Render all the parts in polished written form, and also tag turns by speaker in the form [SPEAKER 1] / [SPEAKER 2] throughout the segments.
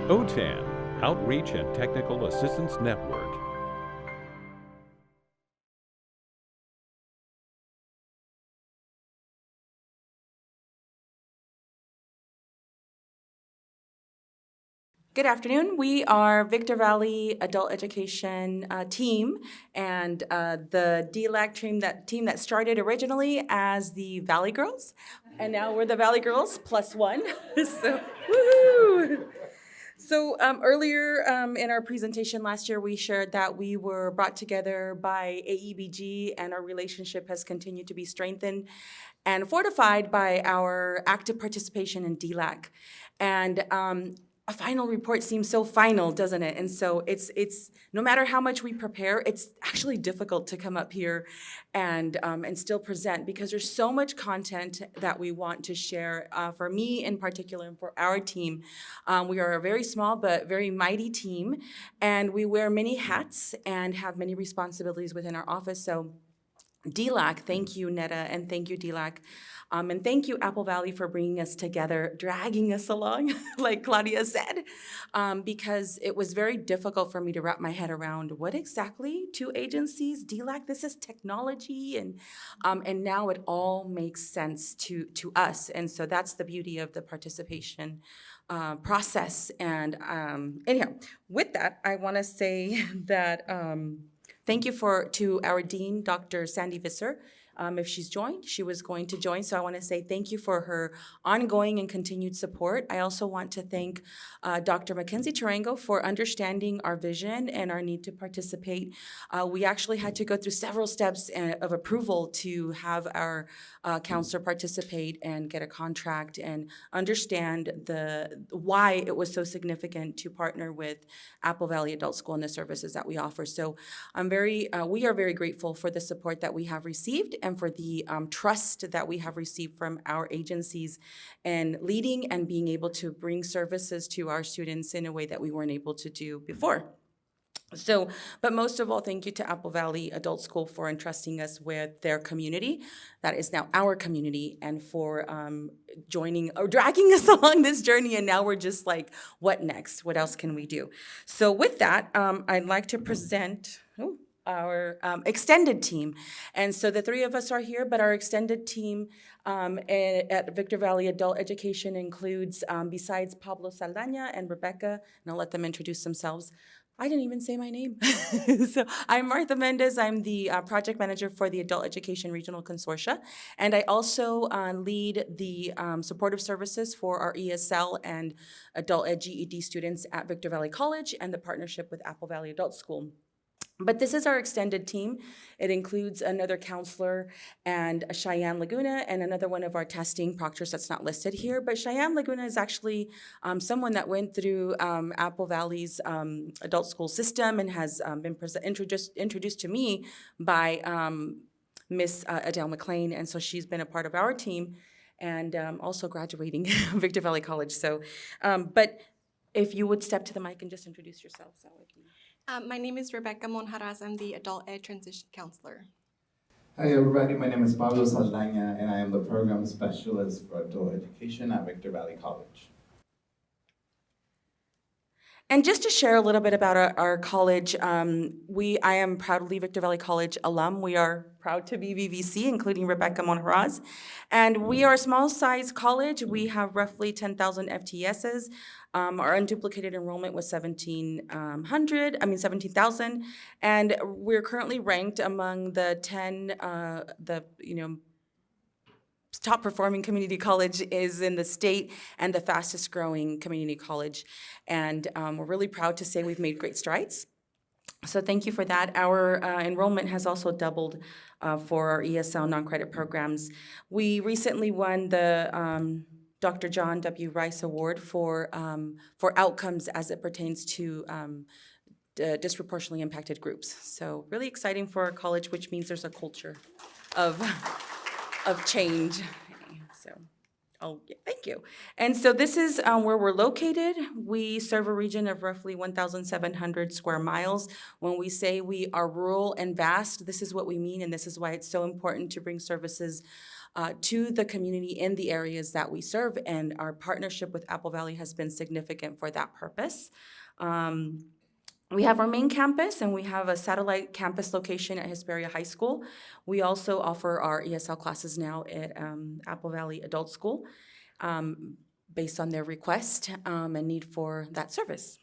[SPEAKER 1] OTAN, Outreach and Technical Assistance Network.
[SPEAKER 2] Good afternoon. We are Victor Valley Adult Education team, and the DLAC team that started originally as the Valley Girls, and now we're the Valley Girls plus one. So, woohoo! So earlier in our presentation last year, we shared that we were brought together by AEBG, and our relationship has continued to be strengthened and fortified by our active participation in DLAC. And a final report seems so final, doesn't it? And so it's no matter how much we prepare, it's actually difficult to come up here and still present, because there's so much content that we want to share. For me in particular, and for our team, we are a very small but very mighty team, and we wear many hats and have many responsibilities within our office. So DLAC, thank you, Netta, and thank you, DLAC. And thank you, Apple Valley, for bringing us together, dragging us along, like Claudia said, because it was very difficult for me to wrap my head around what exactly two agencies, DLAC, this is technology, and now it all makes sense to us. And so that's the beauty of the participation process. And anyhow, with that, I want to say that thank you to our dean, Dr. Sandy Visser. If she's joined, she was going to join, so I want to say thank you for her ongoing and continued support. I also want to thank Dr. Mackenzie Tarango for understanding our vision and our need to participate. We actually had to go through several steps of approval to have our counselor participate and get a contract and understand why it was so significant to partner with Apple Valley Adult School and the services that we offer. So we are very grateful for the support that we have received and for the trust that we have received from our agencies in leading and being able to bring services to our students in a way that we weren't able to do before. So, but most of all, thank you to Apple Valley Adult School for entrusting us with their community. That is now our community, and for joining or dragging us along this journey. And now we're just like, what next? What else can we do? So with that, I'd like to present our extended team. And so the three of us are here, but our extended team at Victor Valley Adult Education includes, besides Pablo Saldana and Rebecca, and I'll let them introduce themselves. I didn't even say my name. So I'm Martha Mendez. I'm the project manager for the Adult Education Regional Consortia. And I also lead the supportive services for our ESL and Adult Ed GED students at Victor Valley College and the partnership with Apple Valley Adult School. But this is our extended team. It includes another counselor and Cheyenne Laguna and another one of our testing proctors that's not listed here. But Cheyenne Laguna is actually someone that went through Apple Valley's adult school system and has been introduced to me by Miss Adele McLean. And so she's been a part of our team and also graduating Victor Valley College. So, but if you would step to the mic and just introduce yourselves, that would be.
[SPEAKER 3] My name is Rebecca Monjaraz. I'm the Adult Ed Transition Counselor.
[SPEAKER 4] Hi everybody, my name is Pablo Saldana and I am the Program Specialist for Adult Education at Victor Valley College.
[SPEAKER 2] And just to share a little bit about our college, I am proudly Victor Valley College alum. We are proud to be VVC, including Rebecca Monjaraz. And we are a small-sized college. We have roughly 10,000 FTSs. Our unduplicated enrollment was 17,000. And we're currently ranked among the 10, top performing community college is in the state and the fastest growing community college. And we're really proud to say we've made great strides. So thank you for that. Our enrollment has also doubled for our ESL non-credit programs. We recently won the Dr. John W. Rice Award for outcomes as it pertains to disproportionately impacted groups. So really exciting for our college, which means there's a culture of change. So, thank you. And so this is where we're located. We serve a region of roughly 1,700 square miles. When we say we are rural and vast, this is what we mean, and this is why it's so important to bring services to the community in the areas that we serve, and our partnership with Apple Valley has been significant for that purpose. We have our main campus, and we have a satellite campus location at Hesperia High School. We also offer our ESL classes now at Apple Valley Adult School, based on their request and need for that service.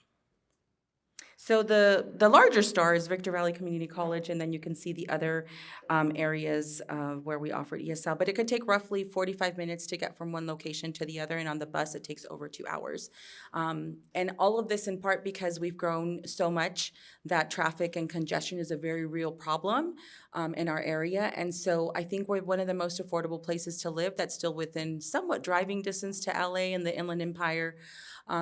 [SPEAKER 2] So the larger star is Victor Valley Community College, and then you can see the other areas where we offer ESL. But it could take roughly 45 minutes to get from one location to the other, and on the bus it takes over 2 hours. And all of this in part because we've grown so much that traffic and congestion is a very real problem in our area. And so I think we're one of the most affordable places to live that's still within somewhat driving distance to LA and the Inland Empire.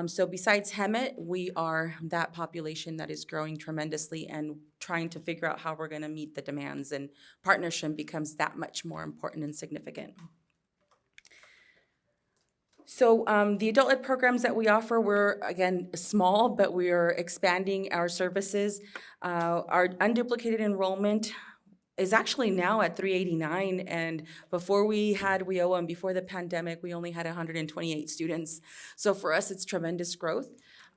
[SPEAKER 2] So besides Hemet, we are that population that is growing tremendously and trying to figure out how we're going to meet the demands, and partnership becomes that much more important and significant. So the adult ed programs that we offer, we're, again, small, but we are expanding our services. Our unduplicated enrollment is actually now at 389, and before we had WIOA and before the pandemic, we only had 128 students. So for us, it's tremendous growth.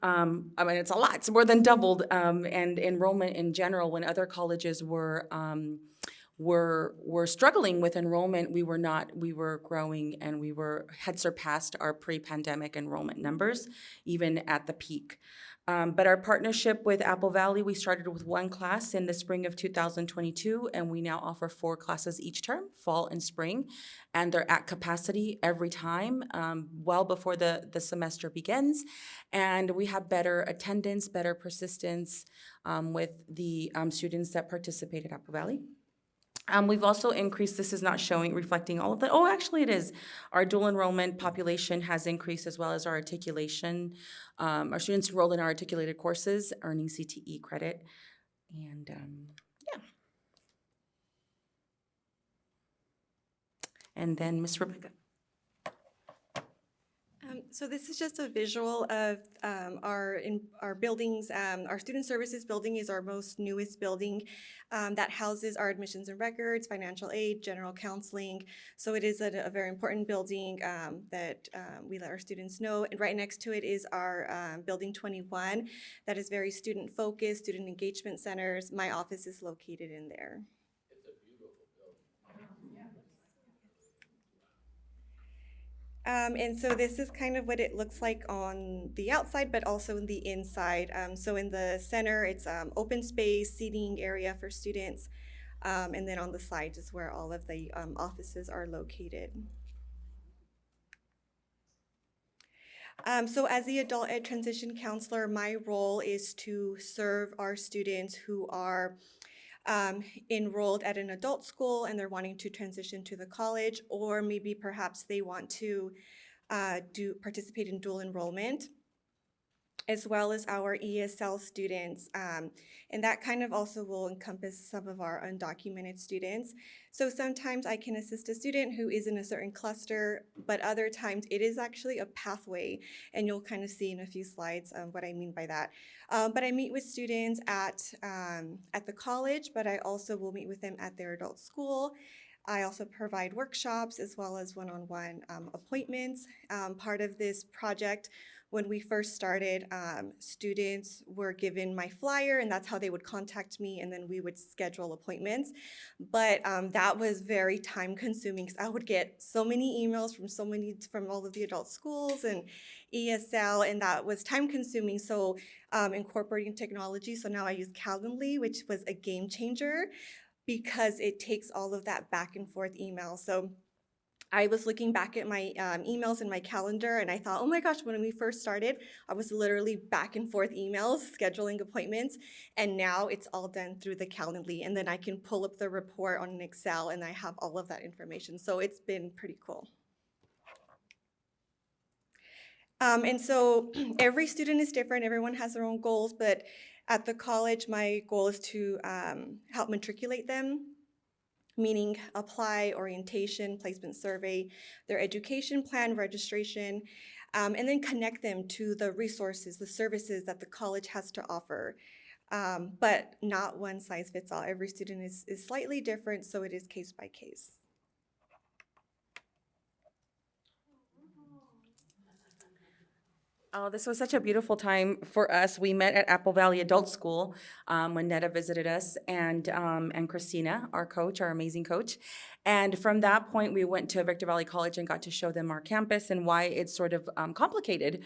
[SPEAKER 2] I mean, it's a lot. It's more than doubled, and enrollment in general. When other colleges were struggling with enrollment, we were not. We were growing, and we had surpassed our pre-pandemic enrollment numbers, even at the peak. But our partnership with Apple Valley, we started with 1 class in the spring of 2022, and we now offer 4 classes each term, fall and spring, and they're at capacity every time, well before the semester begins. And we have better attendance, better persistence with the students that participate at Apple Valley. We've also increased, this is not reflecting all of that. Oh, actually it is. Our dual enrollment population has increased, as well as our articulation. Our students enrolled in our articulated courses, earning CTE credit. And yeah. And then Ms. Rebecca.
[SPEAKER 3] So this is just a visual of our buildings. Our student services building is our most newest building that houses our admissions and records, financial aid, general counseling. So it is a very important building that we let our students know. And right next to it is our building 21 that is very student focused, student engagement centers. My office is located in there. And so this is kind of what it looks like on the outside, but also in the inside. So in the center, it's open space, seating area for students. And then on the sides is where all of the offices are located. So as the adult ed transition counselor, my role is to serve our students who are enrolled at an adult school and they're wanting to transition to the college, or maybe perhaps they want to participate in dual enrollment, as well as our ESL students. And that kind of also will encompass some of our undocumented students. So sometimes I can assist a student who is in a certain cluster, but other times it is actually a pathway, and you'll kind of see in a few slides what I mean by that. But I meet with students at the college, but I also will meet with them at their adult school. I also provide workshops as well as one-on-one appointments. Part of this project, when we first started, students were given my flyer, and that's how they would contact me, and then we would schedule appointments. But that was very time-consuming, because I would get so many emails from all of the adult schools and ESL, and that was time-consuming. So incorporating technology, so now I use Calendly, which was a game changer, because it takes all of that back and forth email. So I was looking back at my emails in my calendar, and I thought, oh my gosh, when we first started, I was literally back and forth emails, scheduling appointments, and now it's all done through the Calendly, and then I can pull up the report on an Excel, and I have all of that information. So it's been pretty cool. And so every student is different, everyone has their own goals, but at the college, my goal is to help matriculate them, meaning apply, orientation, placement survey, their education plan, registration, and then connect them to the resources, the services that the college has to offer. But not one size fits all. Every student is slightly different, so it is case by case.
[SPEAKER 2] Oh, this was such a beautiful time for us. We met at Apple Valley Adult School when Netta visited us, and Christina, our coach, our amazing coach. And from that point, we went to Victor Valley College and got to show them our campus and why it's sort of complicated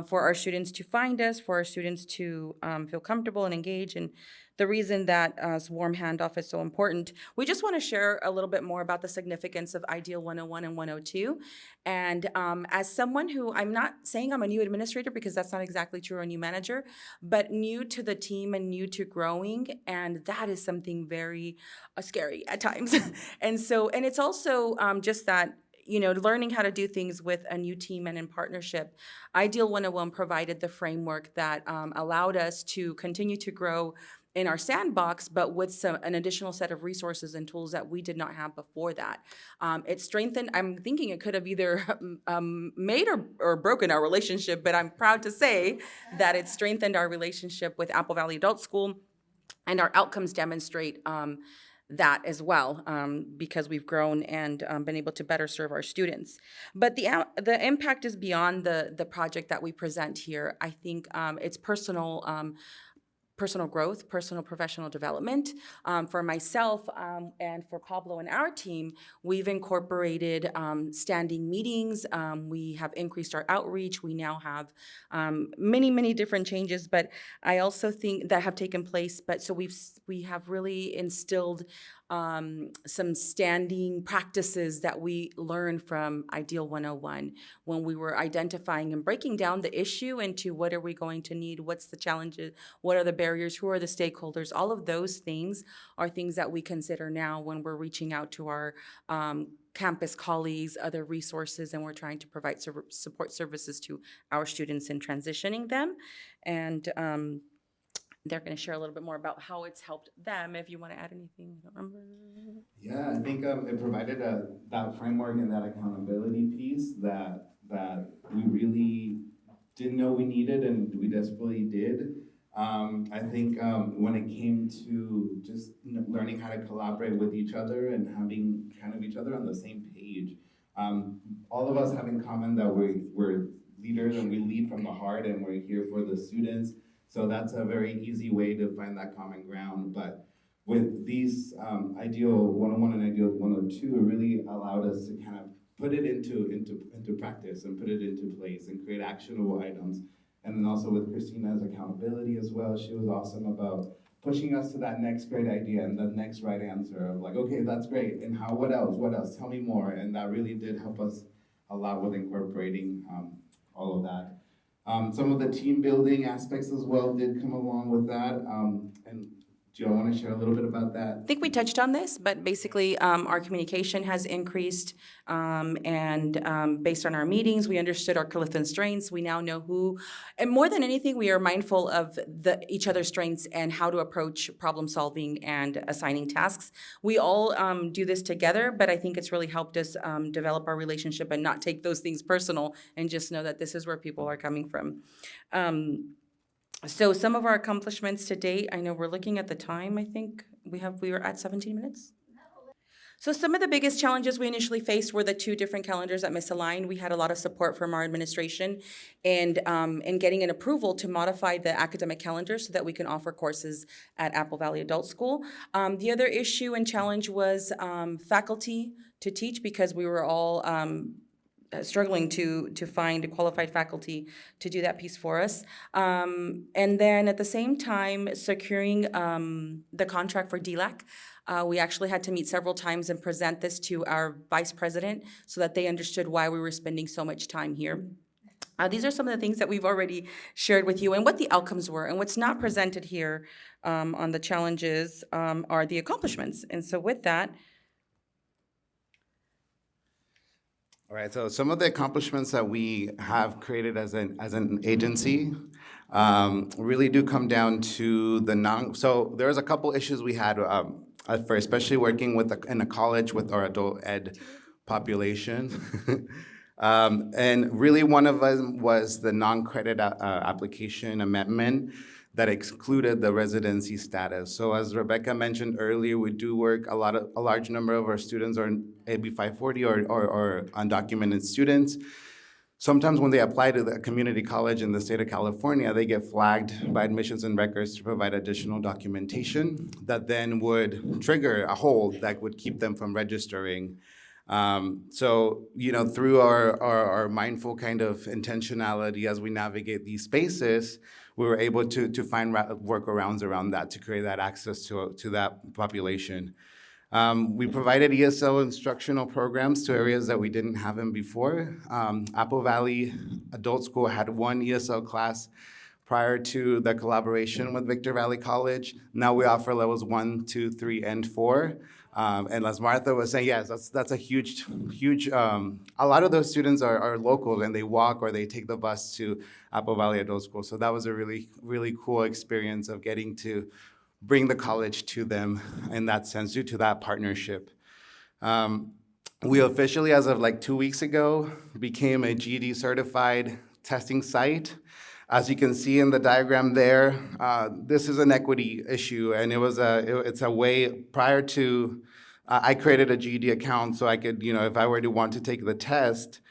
[SPEAKER 2] for our students to find us, for our students to feel comfortable and engage, and the reason that warm handoff is so important. We just want to share a little bit more about the significance of Ideal 101 and 102. And as someone who, I'm not saying I'm a new administrator because that's not exactly true, or a new manager, but new to the team and new to growing, and that is something very scary at times. And it's also just that, learning how to do things with a new team and in partnership. Ideal 101 provided the framework that allowed us to continue to grow in our sandbox, but with an additional set of resources and tools that we did not have before that. It strengthened, I'm thinking it could have either made or broken our relationship, but I'm proud to say that it strengthened our relationship with Apple Valley Adult School, and our outcomes demonstrate that as well, because we've grown and been able to better serve our students. But the impact is beyond the project that we present here. I think it's personal growth, personal professional development. For myself and for Pablo and our team, we've incorporated standing meetings. We have increased our outreach. We now have many different changes, but I also think that have taken place. But so we have really instilled some standing practices that we learned from Ideal 101 when we were identifying and breaking down the issue into what are we going to need, what's the challenges, what are the barriers, who are the stakeholders. All of those things are things that we consider now when we're reaching out to our campus colleagues, other resources, and we're trying to provide support services to our students in transitioning them. And they're going to share a little bit more about how it's helped them. If you want to add anything, I don't remember.
[SPEAKER 4] Yeah, I think it provided that framework and that accountability piece that we really didn't know we needed, and we desperately did. I think when it came to just learning how to collaborate with each other and having kind of each other on the same page, all of us have in common that we're leaders and we lead from the heart and we're here for the students. So that's a very easy way to find that common ground. But with these Ideal 101 and Ideal 102, it really allowed us to kind of put it into practice and put it into place and create actionable items. And then also with Christina's accountability as well, she was awesome about pushing us to that next great idea and the next right answer of like, okay, that's great, and how, what else, tell me more. And that really did help us a lot with incorporating all of that. Some of the team building aspects as well did come along with that. And do you want to share a little bit about that?
[SPEAKER 2] I think we touched on this, but basically our communication has increased, and based on our meetings, we understood our Clifton strengths. We now know who, and more than anything, we are mindful of each other's strengths and how to approach problem solving and assigning tasks. We all do this together, but I think it's really helped us develop our relationship and not take those things personal and just know that this is where people are coming from. So some of our accomplishments to date, I know we're looking at the time, I think we were at 17 minutes. So some of the biggest challenges we initially faced were the two different calendars that misaligned. We had a lot of support from our administration and in getting an approval to modify the academic calendar so that we can offer courses at Apple Valley Adult School. The other issue and challenge was faculty to teach, because we were all struggling to find qualified faculty to do that piece for us. And then at the same time, securing the contract for DLAC. We actually had to meet several times and present this to our vice president so that they understood why we were spending so much time here. These are some of the things that we've already shared with you and what the outcomes were. And what's not presented here on the challenges are the accomplishments. And so with that,
[SPEAKER 4] All right, so some of the accomplishments that we have created as an agency really do come down to so there's a couple issues we had at first, especially working in a college with our adult ed population. And really one of them was the non-credit application amendment that excluded the residency status. So as Rebecca mentioned earlier, we do work, a large number of our students are AB 540 or undocumented students. Sometimes when they apply to the community college in the state of California, they get flagged by admissions and records to provide additional documentation that then would trigger a hold that would keep them from registering. So, through our mindful kind of intentionality as we navigate these spaces, we were able to find workarounds around that to create that access to that population. We provided ESL instructional programs to areas that we didn't have them before. Apple Valley Adult School had one ESL class prior to the collaboration with Victor Valley College. Now we offer levels 1, 2, 3, and 4. And as Martha was saying, yes, that's a huge, a lot of those students are local and they walk or they take the bus to Apple Valley Adult School. So that was a really, really cool experience of getting to bring the college to them in that sense due to that partnership. We officially, as of like 2 weeks ago, became a GED certified testing site. As you can see in the diagram there, this is an equity issue, and it's a way prior to, I created a GED account so I could, if I were to want to take the test,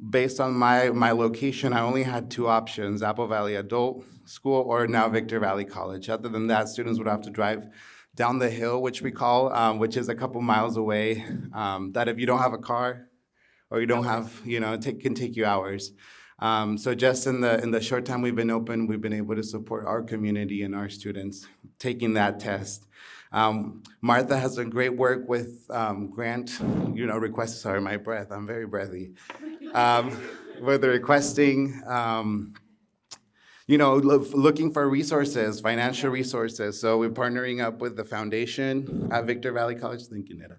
[SPEAKER 4] based on my location, I only had two options, Apple Valley Adult School or now Victor Valley College. Other than that, students would have to drive down the hill, which we call, which is a couple miles away, that if you don't have a car or you don't have, it can take you hours. So just in the short time we've been open, we've been able to support our community and our students taking that test. Martha has done great work with grant, requests. Sorry, my breath, I'm very breathy. With the requesting, looking for resources, financial resources. So we're partnering up with the foundation at Victor Valley College. Thank you, Neda.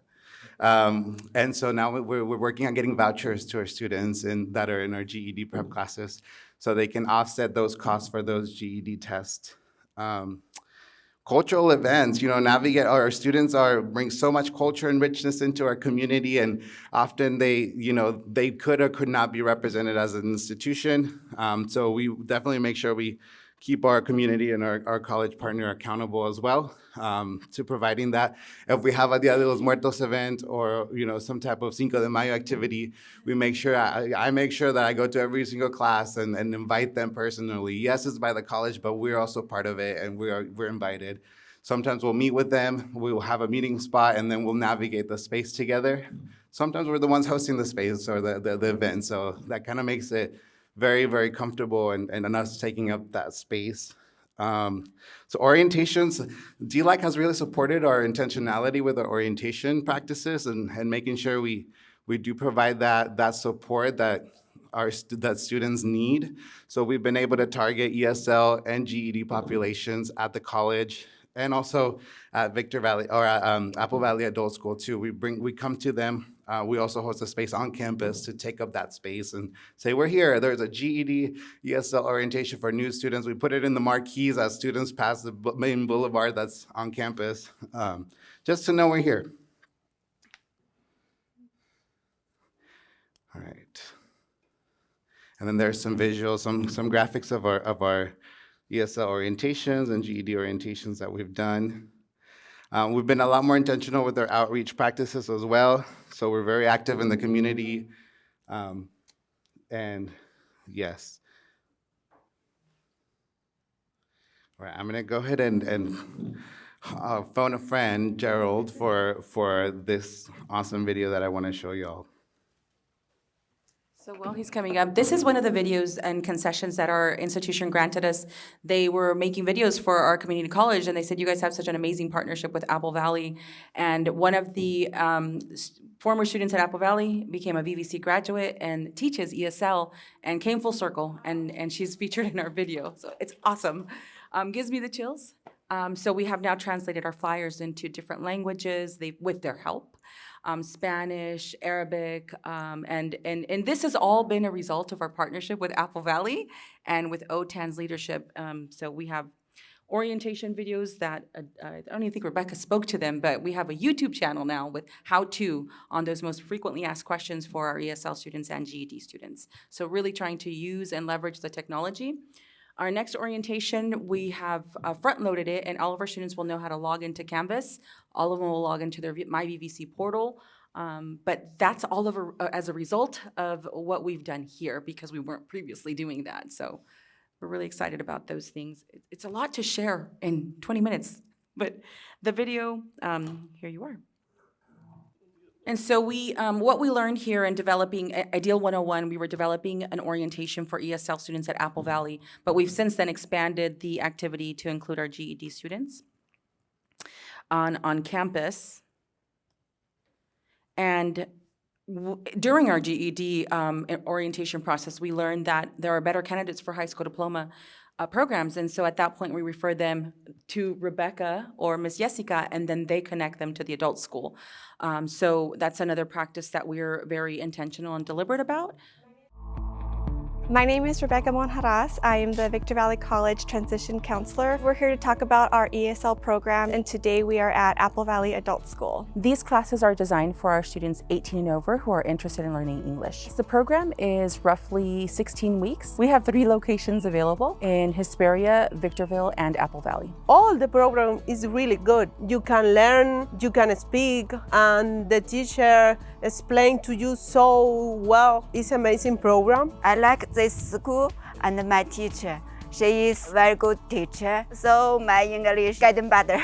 [SPEAKER 4] And so now we're working on getting vouchers to our students that are in our GED prep classes so they can offset those costs for those GED tests. Cultural events, navigate, our students bring so much culture and richness into our community, and often they could or could not be represented as an institution. So we definitely make sure we keep our community and our college partner accountable as well to providing that. If we have a Dia de los Muertos event or some type of Cinco de Mayo activity, we make sure I make sure that I go to every single class and invite them personally. Yes, it's by the college, but we're also part of it and we're invited. Sometimes we'll meet with them, we will have a meeting spot, and then we'll navigate the space together. Sometimes we're the ones hosting the space or the event, so that kind of makes it very, very comfortable and us taking up that space. So orientations, DLAC has really supported our intentionality with our orientation practices and making sure we do provide that support that students need. So we've been able to target ESL and GED populations at the college and also at Victor Valley or at Apple Valley Adult School too. We come to them. We also host a space on campus to take up that space and say, we're here. There's a GED ESL orientation for new students. We put it in the marquees as students pass the main boulevard that's on campus, just to know we're here. All right. And then there's some visuals, some graphics of our ESL orientations and GED orientations that we've done. We've been a lot more intentional with our outreach practices as well. So we're very active in the community. And yes. All right, I'm gonna go ahead and phone a friend, Gerald, for this awesome video that I wanna show y'all.
[SPEAKER 2] So while he's coming up, this is one of the videos and concessions that our institution granted us. They were making videos for our community college, and they said, you guys have such an amazing partnership with Apple Valley. And one of the former students at Apple Valley became a VVC graduate and teaches ESL and came full circle, and she's featured in our video. So it's awesome. Gives me the chills. So we have now translated our flyers into different languages with their help. Spanish, Arabic, and this has all been a result of our partnership with Apple Valley and with OTAN's leadership. So we have orientation videos that, I don't even think Rebecca spoke to them, but we have a YouTube channel now with how-to on those most frequently asked questions for our ESL students and GED students. So really trying to use and leverage the technology. Our next orientation, we have front-loaded it, and all of our students will know how to log into Canvas. All of them will log into their My VVC portal. But that's all over as a result of what we've done here because we weren't previously doing that. So we're really excited about those things. It's a lot to share in 20 minutes, but the video, here you are. And so what we learned here in developing Ideal 101, we were developing an orientation for ESL students at Apple Valley, but we've since then expanded the activity to include our GED students on campus. And during our GED orientation process, we learned that there are better candidates for high school diploma programs. And so at that point, we refer them to Rebecca or Miss Jessica, and then they connect them to the adult school. So that's another practice that we're very intentional and deliberate about.
[SPEAKER 3] My name is Rebecca Monjaraz. I am the Victor Valley College Transition Counselor. We're here to talk about our ESL program, and today we are at Apple Valley Adult School.
[SPEAKER 2] These classes are designed for our students 18 and over who are interested in learning English. The program is roughly 16 weeks. We have 3 locations available in Hesperia, Victorville, and Apple Valley.
[SPEAKER 5] All the program is really good. You can learn, you can speak, and the teacher explains to you so well. It's an amazing program.
[SPEAKER 6] I like this school and my teacher. She is a very good teacher, so my English getting better.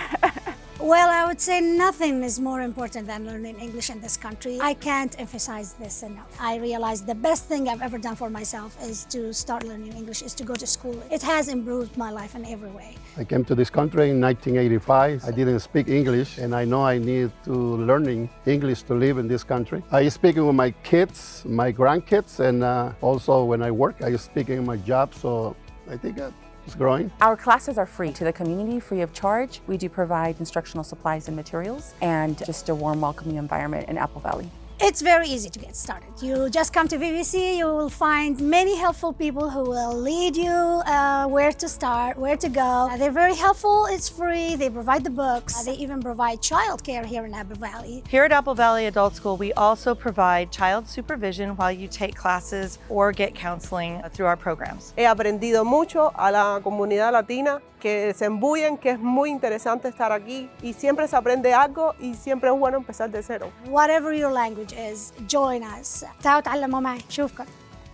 [SPEAKER 7] Well, I would say nothing is more important than learning English in this country. I can't emphasize this enough. I realized the best thing I've ever done for myself is to start learning English, is to go to school. It has improved my life in every way.
[SPEAKER 8] I came to this country in 1985. I didn't speak English, and I know I need to learning English to live in this country. I speak with my kids, my grandkids, and also when I work, I speak in my job, so I think it's growing.
[SPEAKER 2] Our classes are free to the community, free of charge. We do provide instructional supplies and materials and just a warm, welcoming environment in Apple Valley.
[SPEAKER 7] It's very easy to get started. You just come to VVC, you will find many helpful people who will lead you where to start, where to go. They're very helpful, it's free, they provide the books. They even provide childcare here in Apple Valley.
[SPEAKER 9] Here at Apple Valley Adult School, we also provide child supervision while you take classes or get counseling through our programs.
[SPEAKER 5] He aprendido mucho a la comunidad latina, que se embullen, que es muy interesante estar aquí y siempre se aprende algo y siempre es bueno empezar de cero.
[SPEAKER 7] Whatever your language is, join us. تعالوا تعلموا معي. شوفكم.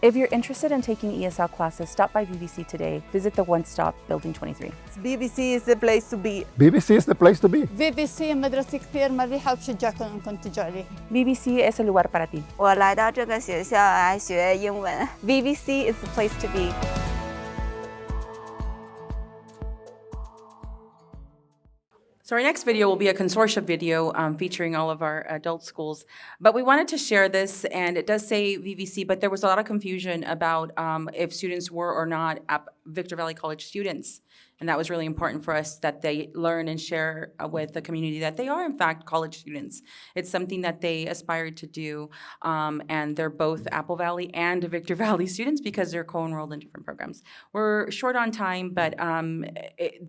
[SPEAKER 2] If you're interested in taking ESL classes, stop by VVC today. Visit the One Stop Building 23.
[SPEAKER 5] BBC is the place to be.
[SPEAKER 8] BBC is the place to be.
[SPEAKER 10] VVC مدرسة كثير مريحة وبشجعكم انكم تجوا عليه.
[SPEAKER 2] VVC es el lugar para ti.
[SPEAKER 6] 我来到这个学校来学英文。
[SPEAKER 3] VVC is the place to be.
[SPEAKER 2] So our next video will be a consortia video featuring all of our adult schools. But we wanted to share this, and it does say VVC, but there was a lot of confusion about if students were or not Victor Valley College students. And that was really important for us, that they learn and share with the community that they are, in fact, college students. It's something that they aspired to do, and they're both Apple Valley and Victor Valley students because they're co-enrolled in different programs. We're short on time, but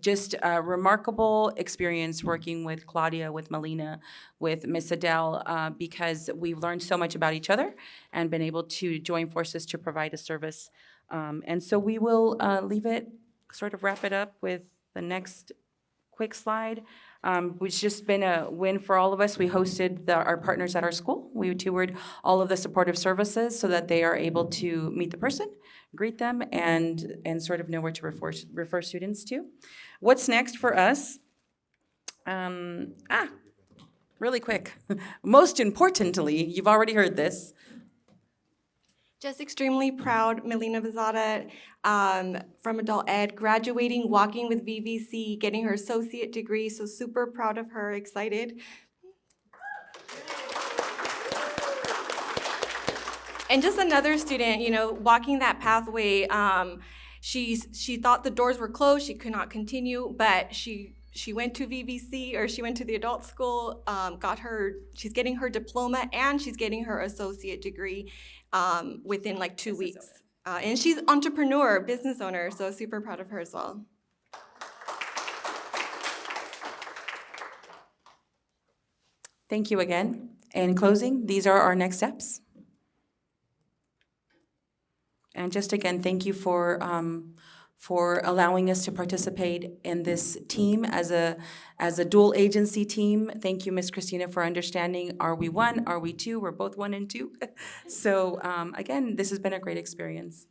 [SPEAKER 2] just a remarkable experience working with Claudia, with Melina, with Miss Adele, because we've learned so much about each other and been able to join forces to provide a service. And so we will leave it, sort of wrap it up with the next quick slide, which has just been a win for all of us. We hosted our partners at our school. We toured all of the supportive services so that they are able to meet the person, greet them, and sort of know where to refer students to. What's next for us? Really quick. Most importantly, you've already heard this.
[SPEAKER 3] Just extremely proud, Melina Vizada from Adult Ed, graduating, walking with VVC, getting her associate degree, so super proud of her, excited. And just another student, you know, walking that pathway, she thought the doors were closed, she could not continue, but she went to VVC, or she went to the adult school, she's getting her diploma, and she's getting her associate degree within like 2 weeks. And she's entrepreneur, business owner, so super proud of her as well.
[SPEAKER 2] Thank you again. In closing, these are our next steps. And just again, thank you for for allowing us to participate in this team as a dual agency team. Thank you, Ms. Christina, for understanding. Are we one? Are we two? We're both one and two. So again, this has been a great experience.